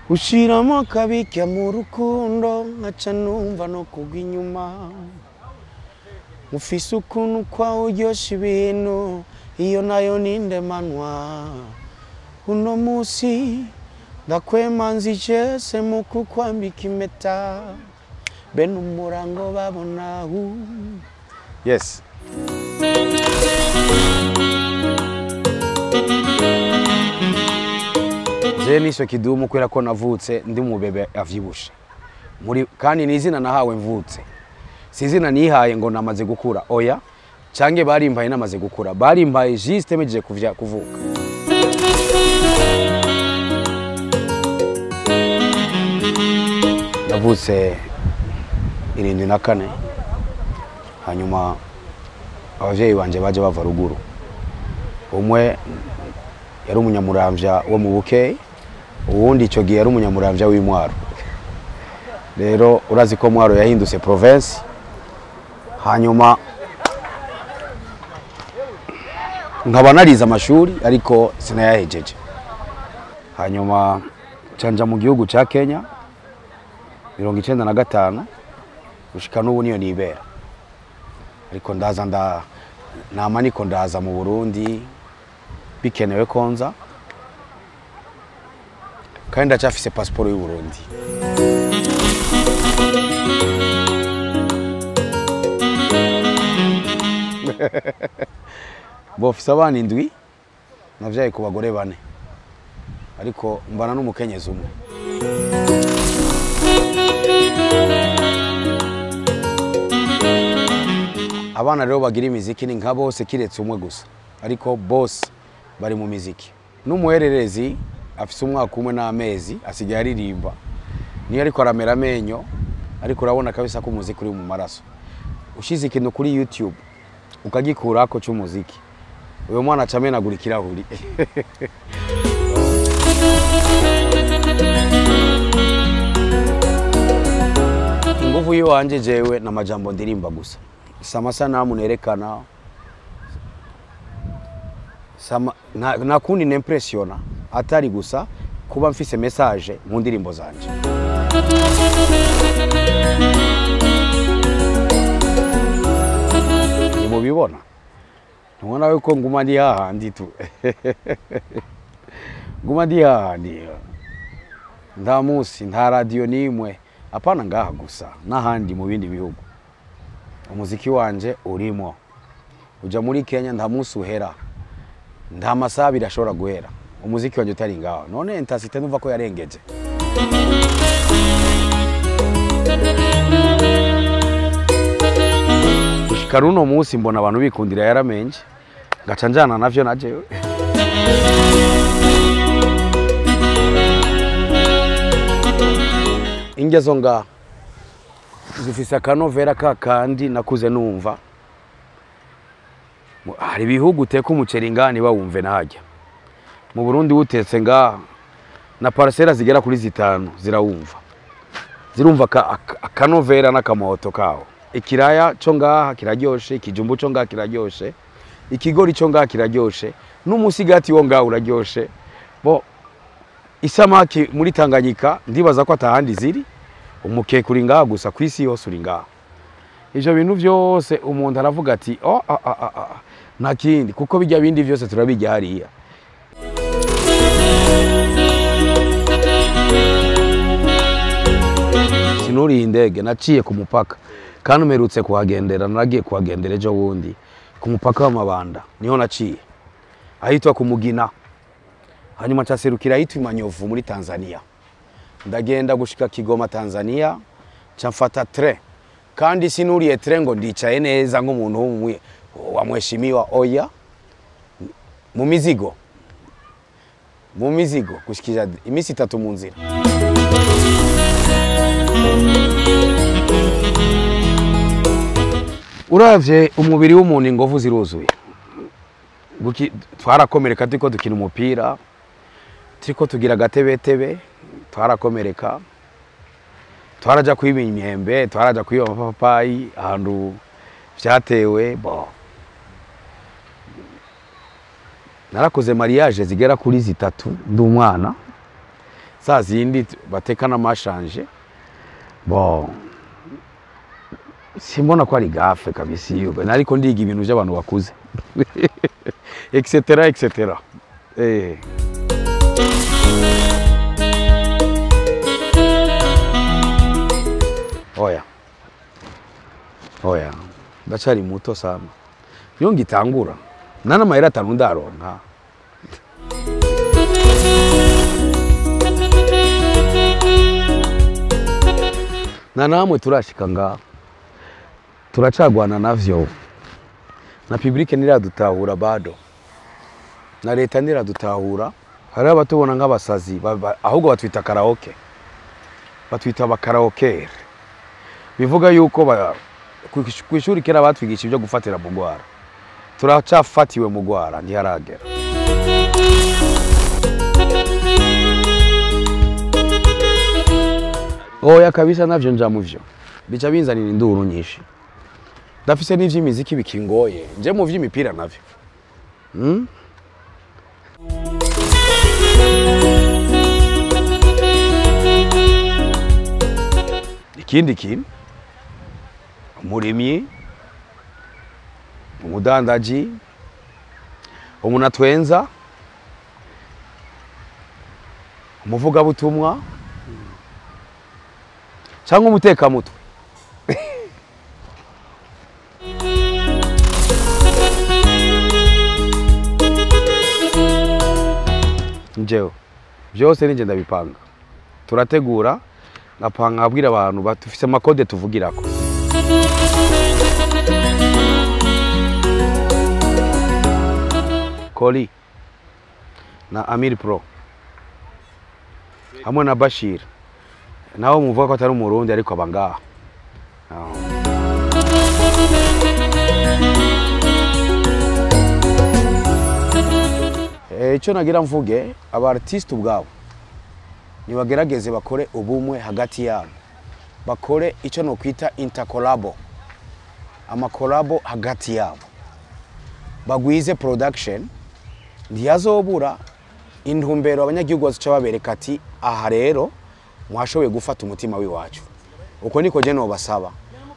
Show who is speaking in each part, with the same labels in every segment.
Speaker 1: ushiramo kabikya mu rukundo nkaca numva no kugwa inyuma ufise ukuntu kwa uryosha ibintu iyo nayo nindemanwa uno musi ndakwemanzije se mu kukwambika impeta bene umurango babona yes je niso kidumu kwera ko navutse ndi mu bebe avyibushe muri kandi nizina nahawe mvutse sizina nihaye ngo namaze gukura oya cange barimbaye namaze gukura barimbaye juste meje kuvuka navutse 74 hanyuma abavyeyi banje baje bava ruguru umwe yari umunyamuramvya wo mu Bukeye uwundi ico gihe yari umunyamuramvya w'Imwaro rero urazi ko Mwaro yahindutse province hanyuma nkaba narize amashuri ariko sinayahejeje hanyuma canja mu gihugu ca Kenya 1995 gushika n'ubu niyo nibera ariko ndaza nama niko ndaza mu Burundi bikenewe konza kandi ndacafise passport y'u Burundi bofise abana 7 navyaye ku bagore 4 ariko mbana n'umukenyezi umwe abana rero bagira imiziki ni nka bose kiretse umwe gusa ariko bose bari mu miziki n'umuhererezi afise umwaka umwe n'amezi asigaye aririmba niyo ariko aramera amenyo ariko urabona kabisa ko umuziki uri mu maraso ushize ikintu kuri YouTube ukagikurako cy'umuziki uyo mwana acamenagura ikirahuri ingufu yo wanje jewe na majambo ndirimba gusa samasanamu nerekana na kundi n'impressiona atari gusa kuba mfise message mu ndirimbo zanje ni mubibona ntubona yuko nguma ndi hahandi tu nguma ndi hahandi nta musi nta radio nimwe apana ngaha gusa n'ahandi mu bindi bihugu umuziki wanje urimo uja muri Kenya nta musi uhera nta masaha birashobora guhera umuziki wanje utari ngaho none intensité numva ko yarengeje gushika runo musi mbona abantu bikundira yaramenje ngaca njana navyo najewe ingezo nga zifise akanovera kakandi nakuze numva hari bihugu uteka umuceri ngani bawumve najya mu Burundi utetse nga na parcela zigera kuri 5 zirawumva zirumva akanovera n'akamoto kawo ikiraya cyo ngaha kiraryoshe ikijumbu cyo ngaha kiraryoshe ikigori cyo ngaha kiraryoshe n'umusigati wo ngaha uraryoshe bo isamaki muri Tanganyika ndibaza ko atahandi ziri umukeke uri ngaha gusa kwisi yose uri ngaha ivyo bintu byose umuntu aravuga ati nakindi kuko bijya bindi byose turabijya hariya sinuri indege naciye ku mupaka kandi umerutse kuhagendera naragiye kuhagendera ejo bundi ku mupaka w'Amabanda niho naciye ahitwa ku Mugina hanyuma caserukira ahitwa Manyovu muri Tanzania ndagenda gushika Kigoma Tanzania camfata train kandi sinuriye train ngo ndicaye neza nk'umuntu wamweshimiwa oya mu mizigo gushikira imisi 3 mu nzira uravye umubiri w'umuntu ingovu ziruzuye twarakomereka turiko dukina umupira turiko tugira gatebetebe twarakomereka twaraja kwiba imyembe twaraja kwiba amapapayi ahantu vyatewe bo narakoze mariage zigera kuri 3 ndi umwana saa zindi bateka n'amashanje bon simbona ko ari gafe kabisa iyo ariko ndiga ibintu by'abantu bakuze etc. Oya ndacari muto sana niyo ngitangura nana mahera 5 ndaronka na namwe turashika nga turacagwana navyo na public niradutahura bado na leta niradutahura hari abatubona nk'abasazi ahubwo batwita karaoke batwita abakaraoke bivuga yuko kwishuri kera batwigisha ibyo gufatira mu gwara turacafatiwe mu gwara ntiharagera oya kabisa navyo nja muvyo bica binzanira induru nyinshi ndafise n'ivy'imiziki bikingoye nje mu vy'imipira navyo ikindi kintu umurimyi umudandaji umuntu atwenza umuvugabutumwa cyangwa umutekamutwe njyewe byose ninjye ndabipanga turategura ngapanga abwira abantu batufise amakode tuvugirako Koli na Amir Pro hamwe na Bashir naho muvuga ko atari umurundi ariko abangaha icyo nagira mvuge aba artiste ubwabo nibagerageze bakore ubumwe hagati yabo bakore icyo no kwita intercollabo amakolabo hagati yabo bagwize production ntiyazobura intumbero abanyagihugu bazica babereka ati aha rero mwashoboye gufata umutima wiwacu uko niko je no basaba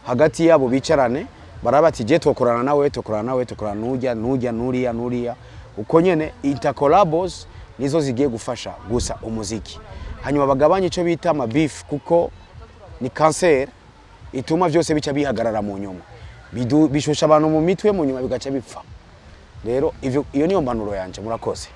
Speaker 1: hagati yabo bicarane barabati je tokorana nawe nujya uko nyene intercollabos nizo zigiye gufasha gusa umuziki hanyuma bagabanye ico bita ama beef kuko ni cancer ituma byose bica bihagarara mu nyuma bishusha abantu mu mitwe mu nyuma bigaca bipfa rero iyo niyo mpanuro yanje murakoze